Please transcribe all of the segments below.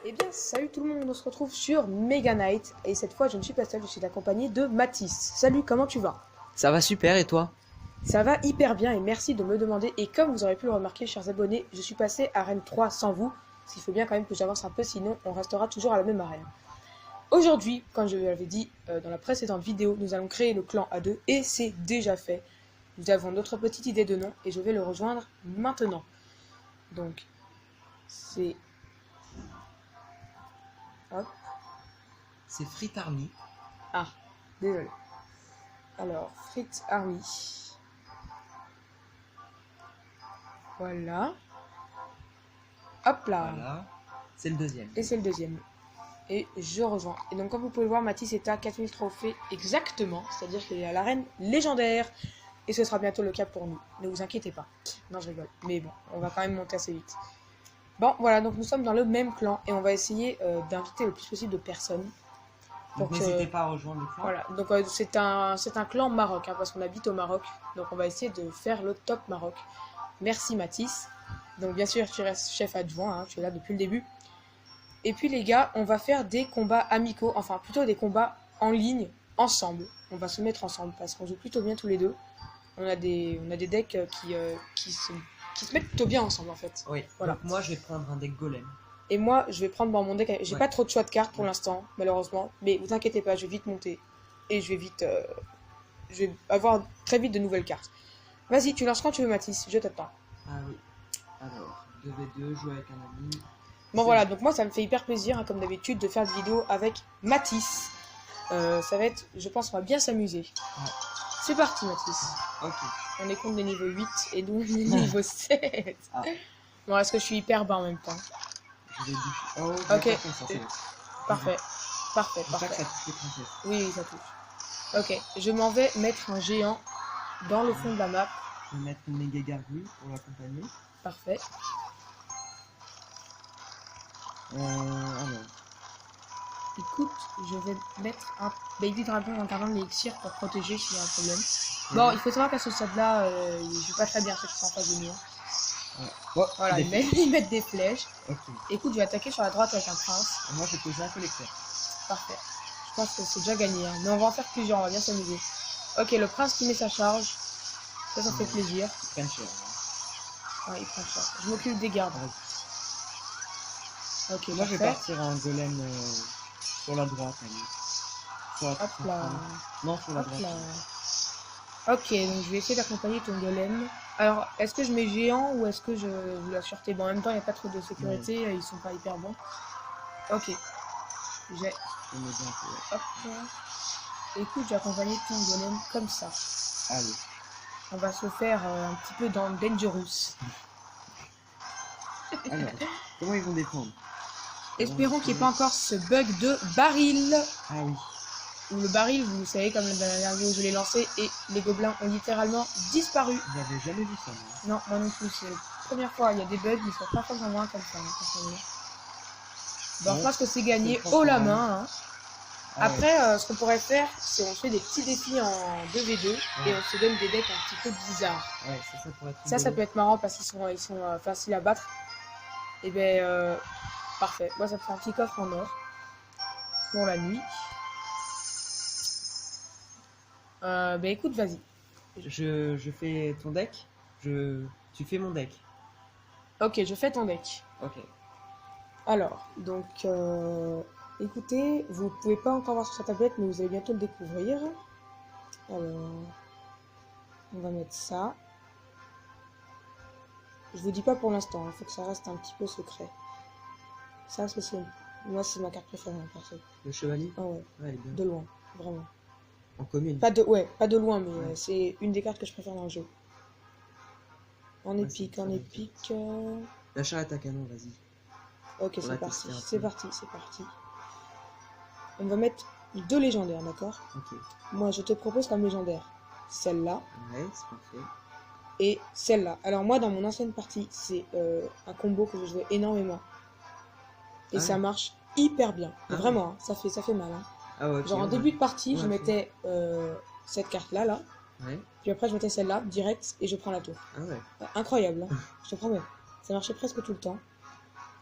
Eh bien, salut tout le monde, on se retrouve sur Mega Knight. Et cette fois, je ne suis pas seul, je suis accompagné de Mathis. Salut, comment tu vas? Ça va super, et toi? Ça va hyper bien et merci de me demander. Et comme vous aurez pu le remarquer, chers abonnés, je suis passé à Arène 3 sans vous. Parce qu'il faut bien quand même que j'avance un peu, sinon on restera toujours à la même arène. Aujourd'hui, comme je vous l'avais dit dans la précédente vidéo, nous allons créer le clan A2 et c'est déjà fait. Nous avons notre petite idée de nom et je vais le rejoindre maintenant. Donc, c'est... Hop. C'est Frites Army. Ah, désolé. Alors, Frites Army. Voilà. Hop là. Voilà. C'est le deuxième. Et c'est le deuxième. Et je rejoins. Et donc, comme vous pouvez le voir, Mathis est à 4000 trophées exactement. C'est-à-dire qu'il est à l'arène légendaire. Et ce sera bientôt le cas pour nous. Ne vous inquiétez pas. Non, je rigole. Mais bon, on va quand même monter assez vite. Bon, voilà. Donc, nous sommes dans le même clan. Et on va essayer d'inviter le plus possible de personnes. Donc n'hésitez pas à rejoindre le clan. Voilà, donc c'est un clan Maroc, hein, parce qu'on habite au Maroc. Donc on va essayer de faire le top Maroc. Merci Mathis. Donc bien sûr, tu restes chef adjoint, hein, tu es là depuis le début. Et puis les gars, on va faire des combats amicaux, enfin plutôt des combats en ligne, ensemble. On va se mettre ensemble, parce qu'on joue plutôt bien tous les deux. On a des decks qui se mettent plutôt bien ensemble en fait. Oui, voilà. Donc moi je vais prendre un deck golem. Et moi, je vais prendre mon deck. J'ai pas trop de choix de cartes pour l'instant, malheureusement. Mais vous inquiétez pas, je vais vite monter. Et je vais vite... je vais avoir très vite de nouvelles cartes. Vas-y, tu lances quand tu veux, Mathis. Je t'attends. Ah oui. Alors, 2v2, jouer avec un ami. Bon, voilà. Donc moi, ça me fait hyper plaisir, hein, comme d'habitude, de faire des vidéos avec Mathis. Ça va être... Je pense qu'on va bien s'amuser. Ouais. C'est parti, Mathis. Ok. On est contre des niveaux 8 et nous, on est niveau 7. Ah. Bon, est-ce que je suis hyper bas en même temps? Je vais oh, ok. Parfait. Parfait. Ça touche les princesses. Oui, ça touche. Ok, je m'en vais mettre un géant dans le fond de la map. Je vais mettre une méga gargouille pour l'accompagner. Parfait. Alors. Écoute, je vais mettre un baby dragon en gardant l'élixir pour protéger s'il y a un problème. Bon, il faut savoir qu'à ce stade-là, il joue pas très bien ceux qui sont en face de nous. Oh, voilà, ils mettent des flèches. Ok. Écoute, je vais attaquer sur la droite avec un prince. Et moi, je vais poser un collecteur. Parfait. Je pense que c'est déjà gagné. Hein. Mais on va en faire plusieurs, on va bien s'amuser. Ok, le prince qui met sa charge. Ça fait plaisir. Il prend cher. Ouais, il prend cher. Je m'occupe des gardes. Ok, moi, je vais partir en golem sur la droite. Hop là. Non, sur la droite. Là. Ok, donc je vais essayer d'accompagner ton golem. Alors, est-ce que je mets géant ou est-ce que je joue la sûreté? Bon, en même temps, il n'y a pas trop de sécurité, ils sont pas hyper bons. Ok. J'ai... Hop. Écoute, j'ai accompagné ton golem comme ça. Allez. On va se faire un petit peu dans Dangerous. Alors, comment ils vont défendre? Espérons qu'il n'y ait pas encore ce bug de baril. Ah oui. Où le baril, vous savez, comme la dernière vidéo où je l'ai lancé, et les gobelins ont littéralement disparu. J'avais jamais vu ça, moi. Non, moi non plus, c'est la première fois. Il y a des bugs, ils sont pas forcément moins comme ça. Bon, je pense que c'est gagné haut la main. Hein. Ah, après, ce qu'on pourrait faire, c'est on fait des petits défis en 2v2 et on se donne des decks un petit peu bizarres. Ouais, ça pourrait être ça peut être marrant parce qu'ils sont faciles à battre. Et ben, parfait. Moi, ça me fait un petit coffre en or pour la nuit. Ben écoute, vas-y. Je fais ton deck. Tu fais mon deck. Ok, je fais ton deck. Ok. Alors, donc, écoutez, vous pouvez pas encore voir sur sa tablette, mais vous allez bientôt le découvrir. Alors, on va mettre ça. Je vous dis pas pour l'instant, il faut que ça reste un petit peu secret. Ça, moi, c'est ma carte préférée en perso. Le chevalier? Ah ouais, elle est bien. de loin, vraiment. En commune? Pas de loin, mais c'est une des cartes que je préfère dans le jeu. En épique, La charrette à canon, vas-y. Ok, c'est parti. On va mettre 2 légendaires, d'accord? Ok. Moi, je te propose comme légendaire celle-là. Ouais, c'est parfait. Et celle-là. Alors moi, dans mon ancienne partie, c'est un combo que je jouais énormément. Et ça marche hyper bien. Vraiment, hein, ça fait mal. Hein. Ah ouais, okay, genre en début de partie, je mettais cette carte-là, là. Ouais. Puis après, je mettais celle-là, direct, et je prends la tour. Ah ouais. Incroyable, hein. Je te promets. Ça marchait presque tout le temps.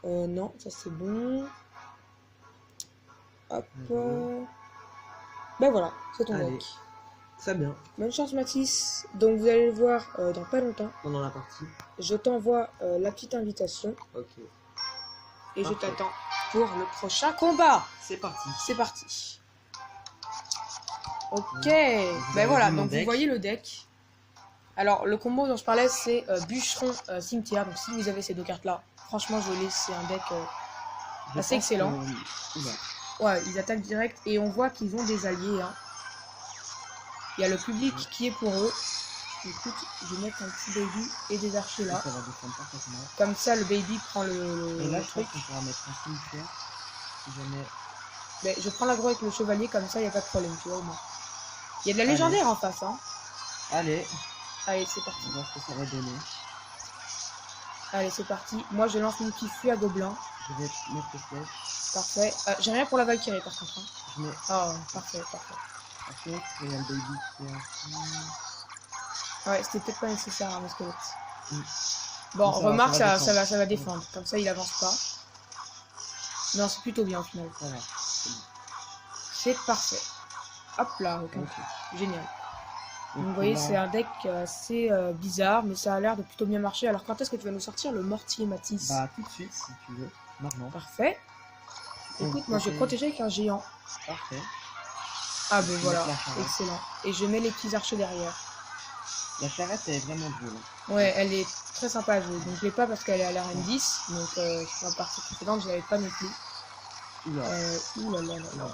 Non, ça c'est bon. Hop. Ben voilà, c'est ton Allez. deck. Très bien. Bonne chance Mathis. Donc vous allez le voir dans pas longtemps. Pendant la partie. Je t'envoie la petite invitation Ok. et je Parfait. t'attends pour le prochain combat. C'est parti. C'est parti. Ok. Vous Ben avez voilà, vu mon donc vous deck. voyez le deck. Alors le combo dont je parlais c'est bûcheron cimetière. Donc si vous avez ces deux cartes là, franchement je laisse, c'est un deck Je assez pense excellent. que- Oula. Ouais, ils attaquent direct et on voit qu'ils ont des alliés. Hein. Il y a le public qui est pour eux. Écoute, je vais mettre un petit baby et des archers là. Ça va défendre parfaitement. Comme ça, le baby prend Et là, le je truc. pense qu'on pourra mettre un cimetière. Si jamais. Mais je prends l'aggro avec le chevalier, comme ça, il n'y a pas de problème, tu vois, au moins. Il y a de la Allez. légendaire en face, hein. Allez, Allez, c'est parti. on va voir ce que ça va donner. Allez, c'est parti. Moi, je lance mon petit fuit à gobelin. Je vais mettre le flèche. Parfait. J'ai rien pour la Valkyrie, par contre. Hein. Je mets. Oh, parfait, parfait. Après, il y a le baby qui est ici. Ouais, c'était peut-être pas nécessaire, hein, mon squelette. Mm. Bon, Ça va, remarque, ça va ça va défendre. Comme ça, il avance pas. Non, c'est plutôt bien, au final. Voilà. C'est parfait. Hop là, ok. Ok. Génial. Donc, Vous voyez, là, c'est un deck assez bizarre, mais ça a l'air de plutôt bien marcher. Alors, quand est-ce que tu vas nous sortir le mortier, Mathis? Bah, tout de suite, si tu veux. Maintenant. Parfait. Écoute, moi, je vais protéger avec un géant. Parfait. Ah, ben Je vais voilà, mettre la charrette. excellent. Et je mets les petits archers derrière. La charrette, elle est vraiment drôle. Ouais, elle est très sympa à jouer. Donc, je l'ai pas parce qu'elle est à la reine 10. Donc, sur la partie précédente, je l'avais pas non plus. Oula. Ouh là là là là.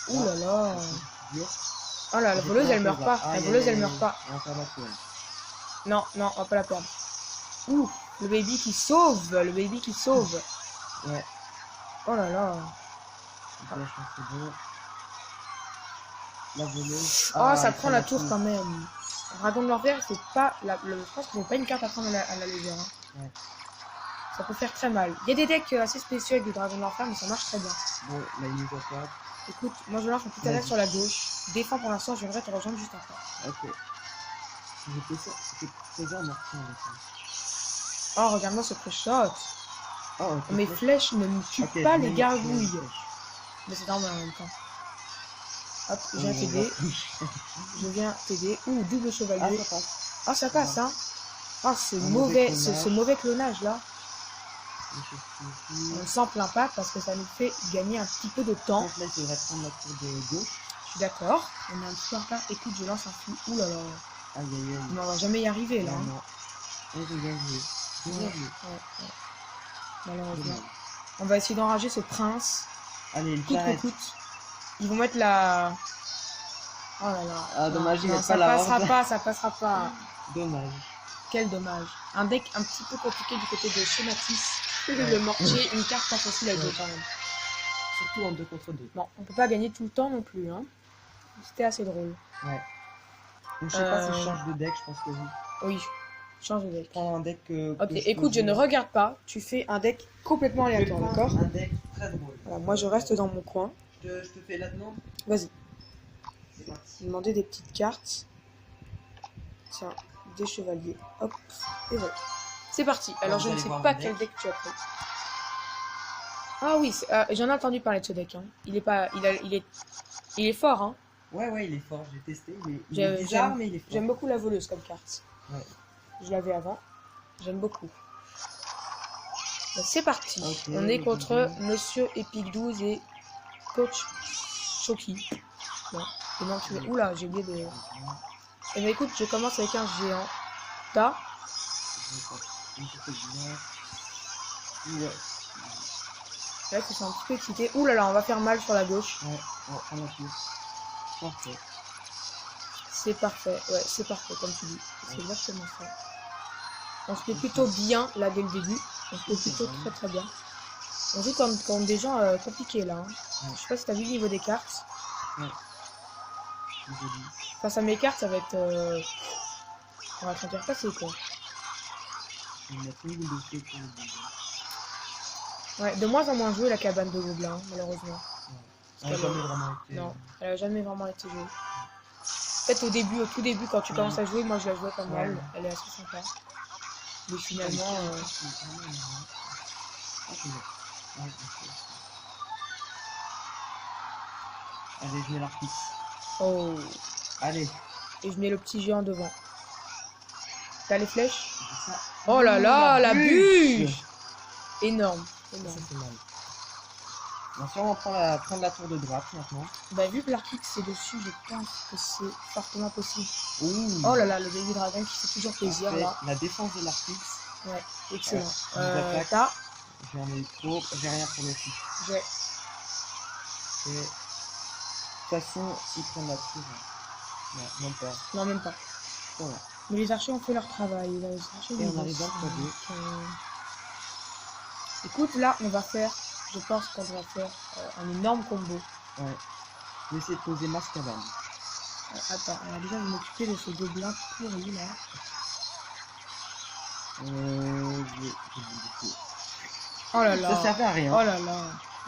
Ouh là là. Dur. Oh là, la voleuse, elle meurt pas. La voleuse, elle meurt pas. On va faire la toile. Non, non, on va pas la perdre. Ouh, le baby qui sauve. Le baby qui sauve. Ouais. Oh là là. Donc là, je pense que c'est bon. La voleuse. Oh, ça prend la tour quand même. Dragon de l'enfer, c'est pas je pense que c'est pas une carte à prendre à la légère. Hein. Ouais. Ça peut faire très mal. Il y a des decks assez spéciaux avec du Dragon de l'enfer, mais ça marche très bien. Bon, là, il nous a pas. Écoute, moi je lance une petite attaque sur la gauche. Défends pour l'instant, je viendrai te rejoindre juste après. Ok. J'ai fait ça. J'ai fait ça en marquant avec ça. Oh, regarde-moi ce pré-shot. Oh, ok. Mes flèches ne me tuent Ok, pas je les mets gargouilles. une flèche. Mais c'est normal en même temps. Hop, je Oh, viens on t'aider. va- Je viens t'aider. Ouh, double Ah, chevalier. ça passe. Ah, ça passe, hein. Ah, ce Un mauvais, mauvais ce clonage. mauvais clonage là. Les choses ici. On s'en plaint pas parce que ça nous fait gagner un petit peu de temps. Donc là, il faudrait prendre la tour de gauche. Je suis d'accord. On est un petit peu en retard. Écoute, je lance un fou. Ouh là là. Aïe, aïe, aïe. Mais on va jamais y arriver là. Non, hein. non. Oh, j'ai bien joué. J'ai bien Ouais, joué. ouais. Malheureusement. Dommage. On va essayer d'enrager ce prince. Allez, une Coûte que charrette. coûte. Ils vont mettre la... Oh là là. Ah, dommage, ils non, mettent ça pas la passera horde. pas, ça passera pas. Dommage. Quel dommage. Un deck un petit peu compliqué du côté de chez Matisse. Le mortier, une carte pas facile à jouer quand même. Surtout en 2 contre 2. Bon, on peut pas gagner tout le temps non plus. Hein. C'était assez drôle. Ouais. Donc, je sais pas si je change de deck, je pense que oui. Oui, change de deck. Je prends un deck. Ok, écoute, je ne regarde pas. Tu fais un deck complètement aléatoire, d'accord? Un deck très drôle. Voilà, moi je reste dans mon coin. Je te fais la demande. Vas-y, C'est parti. demander des petites cartes. Tiens, des chevaliers. Hop, et voilà. C'est parti. Alors Vous je ne allez sais voir pas mon quel deck. deck tu as pris. Ah oui, j'en ai entendu parler de ce deck. Hein. Il est pas, il est fort. Hein. Ouais, il est fort. J'ai testé. Il J'aime- est bizarre, j'aime- mais il est fort. J'aime beaucoup la voleuse comme carte. Ouais. Je l'avais avant. J'aime beaucoup. Ben, c'est parti. Ok, On est contre je- Monsieur Epic 12 et Coach Shoki. Non, et non, tu veux... Oula, j'ai oublié de... Eh ben écoute, je commence avec un géant. T'as Ouais. Là, ils sont un petit peu excités. Ouh là là, on va faire mal sur la gauche. Ouais, on va prendre la tour. Parfait. C'est parfait. Ouais, c'est parfait, comme tu dis. C'est exactement ça. On se fait plutôt bien, là, dès le début. On se fait plutôt très très bien. On joue comme des gens compliqués, là. Hein. Ouais. Je sais pas si t'as vu le niveau des cartes. Joli. Face à mes cartes, ça va être... On va s'en faire passer, quoi. Je vais mettre une boule de feu pour le début. Ouais, de moins en moins joué la cabane de gobelins, hein, malheureusement. Elle a jamais vraiment été. Non, elle a jamais vraiment été jouée. Peut-être au début, au tout début, quand tu commences à jouer, moi je la jouais pas mal. Ouais. Elle est assez sympa. Mais finalement... Allez, je mets l'artiste. Oh. Allez. Et je mets le petit géant devant. T'as les flèches? Ça. Oh là là, la bûche. bûche! Énorme. Ça Énorme. c'est mal. On va sûrement prendre la tour de droite maintenant. Bah vu que l'article c'est dessus, je pense que c'est fortement possible. Ouh. Oh là là, le baby dragon qui fait toujours plaisir Parfait. là. La défense de l'artiste. Ouais, excellent. On nous attaque. T'as? J'en ai trop. J'ai rien pour le coup. J'ai. Et... De toute façon, s'ils prennent la tour. Non, même pas. Non, même pas. Voilà. Mais les archers ont fait leur travail. Les archers, Et ils on ont arrive dans le donc, écoute, là, on va faire, je pense qu'on va faire un énorme combo. Ouais. J'essaie de poser masse cabane. Attends, on va déjà m'occuper de ce gobelin pourri là. J'ai dit Oh là là. ça servait à rien. Oh là là.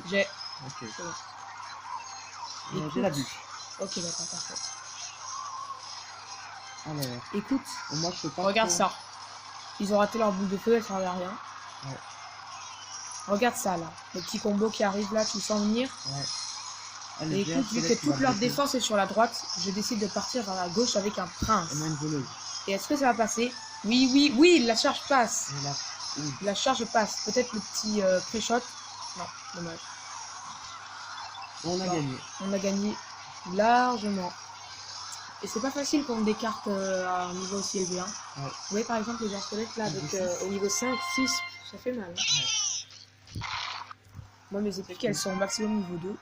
J'ai. Ok. C'est bon. J'ai la bûche. Ok, d'accord, parfait. Alors, Écoute, moi je peux pas. regarde trop- ça. Ils ont raté leur boule de feu, elle servait à rien. Ouais. Regarde ça là. Le petit combo qui arrive là, tu sens venir. Ouais. Et Allez, écoute, vu que toute leur défense est sur la droite, je décide de partir vers la gauche avec un prince. Et moi une voleuse. Et est-ce que ça va passer? Oui, oui, oui, la charge passe. Et là. Ouh. La charge passe. Peut-être le petit pré-shot. Non, dommage. On a Non. gagné. On a gagné largement. Et c'est pas facile contre des cartes à un niveau aussi élevé. Hein. Ouais. Vous voyez par exemple les squelettes là, avec, Niveau au niveau 5, 6, ça fait mal. Hein. Ouais. Moi mes épiques elles sont au maximum niveau 2.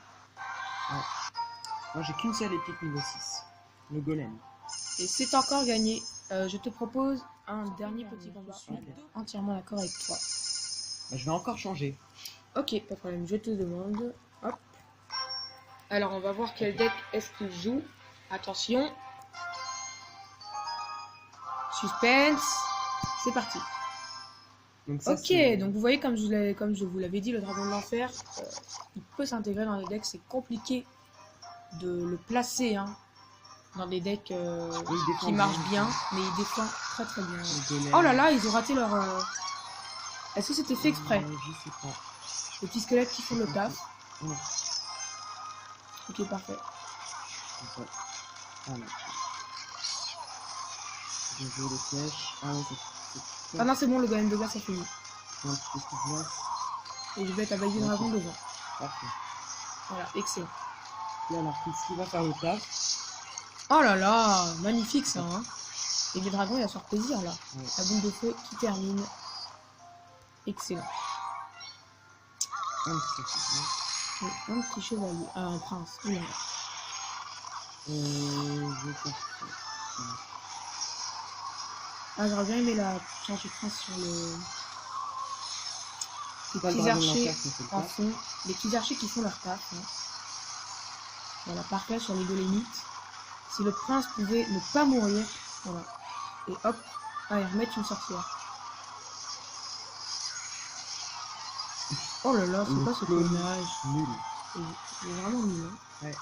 Moi j'ai qu'une seule épique niveau 6. Le golem. Et c'est encore gagné. Je te propose un dernier petit combat. Je suis Ok. entièrement d'accord avec toi. Bah, je vais encore changer. Ok, pas de problème, je te demande. Hop. Alors on va voir quel deck est-ce qu'il joue. Attention. Suspense. C'est parti. Donc ça, Ok, c'est- donc vous voyez comme je vous l'avais dit, le dragon de l'enfer, il peut s'intégrer dans les decks. C'est compliqué de le placer hein, dans des decks Oui, il défend qui marchent bien. bien, mais il défend très très bien. Le golem. Oh là là, ils ont raté leur... Est-ce que c'était fait exprès? Je sais pas. Les petits squelettes qui font le taf. Non. Ok, parfait. Ok. Ah non. Je joue les flèches. Ah non, c'est... Ah non, c'est bon, le golem de glace a fini. Non, c'est ce que je vois. Et je vais mettre la baguette de dragon devant. Parfait. Voilà, excellent. Là, l'artiste qui va faire le taf. Oh là là, magnifique ça. Hein. Et les dragons, il va se faire plaisir là. Ouais. La boule de feu qui termine. Excellent. Un petit peu. Et un petit chevalier. Ah, un prince. Oui, là. Je vais faire ça. Ah, j'aurais bien aimé la charge de prince sur le... Les Pas le petits dragon de archers l'enfer qui fait le en taf. fond. Les petits archers qui font leur taf. Hein. Voilà, parfait sur les golémites. Si le prince pouvait ne pas mourir. Voilà. Et hop. Ah, et remettre une sorcière. Oh là là, c'est Le quoi ce clone. clonage? Nul. Il est vraiment nul. Hein. Ouais.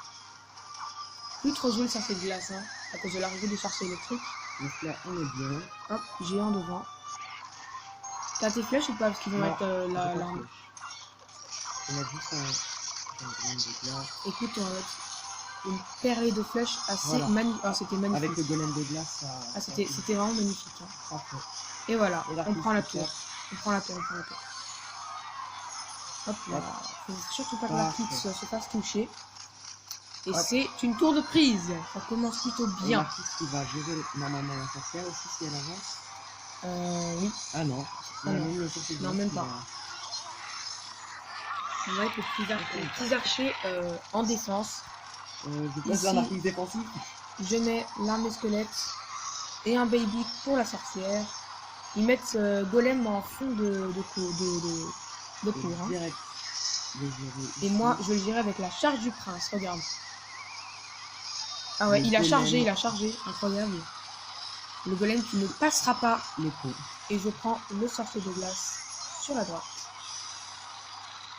Plus trop jouer le sorcier de glace, hein, à cause de l'arrivée des sorciers électriques. Donc là, on est bien. Hop, géant devant. T'as tes flèches ou pas? Parce qu'ils vont Non, mettre j'ai pas de l'arme. flèche. On a juste un golem de glace. Écoute, on va mettre une perlée de flèches assez Voilà. magnifique. Ah, c'était magnifique. Avec le golem de glace, ça... Ah, c'était vraiment magnifique. Hein. Parfait. Et voilà, Et on l'artiste prend la qui tour. sert. On prend la tour, on prend la tour. Hop là. Faut surtout pas que Parfait. l'artiste se fasse toucher. Et Hop. c'est une tour de prise. Ça commence plutôt Et bien. l'artiste qui va gérer normalement la sorcière aussi si elle avance. Oui. Ah non. Ah non. Même le sorcier de Non, glace même qui pas. On va être les petits archers en défense. Je place Ici. un artiste défensif. Je mets l'armée squelette et un baby pour la sorcière. Ils mettent golem en fond de cour. Hein. Direct. Le gérer Et ici. moi, je le gérer avec la charge du prince. Regarde. Ah ouais, Le il a golem. chargé, il a chargé. Incroyable. Le golem qui ne passera pas. Le con. Et je prends le sorcier de glace sur la droite.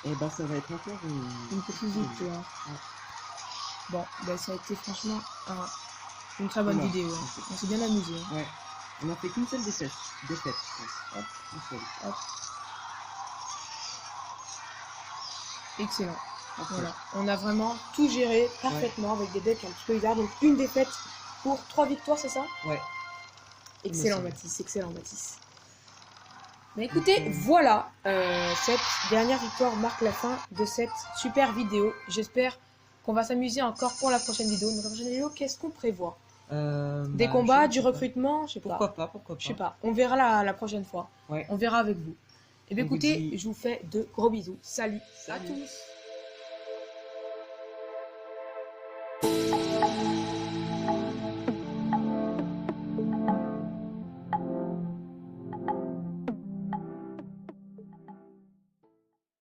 Et bah ça va être encore Une petite victoire. Ouais. Bon, ben ça a été franchement une très bonne Voilà. vidéo. Hein. On s'est bien amusé. Hein. Ouais. On a fait qu'une seule défaite. Défaite. Hop. Une seule. Excellent. Ok. Voilà, on a vraiment tout géré parfaitement avec des decks un petit peu bizarres. Donc une défaite pour 3 victoires, c'est ça? Ouais. Excellent semble. Mathis, excellent Mathis. Mais écoutez, Ok. voilà, cette dernière victoire marque la fin de cette super vidéo. J'espère qu'on va s'amuser encore pour la prochaine vidéo. Donc la prochaine vidéo, qu'est-ce qu'on prévoit? Des Bah, combats, je du sais pas. recrutement, je sais pas. Pourquoi pas, pourquoi pas. Je sais pas, on verra la prochaine fois. Ouais. On verra avec vous. Et bien On vous écoutez, dit- je vous fais de gros bisous. Salut à Salut. tous.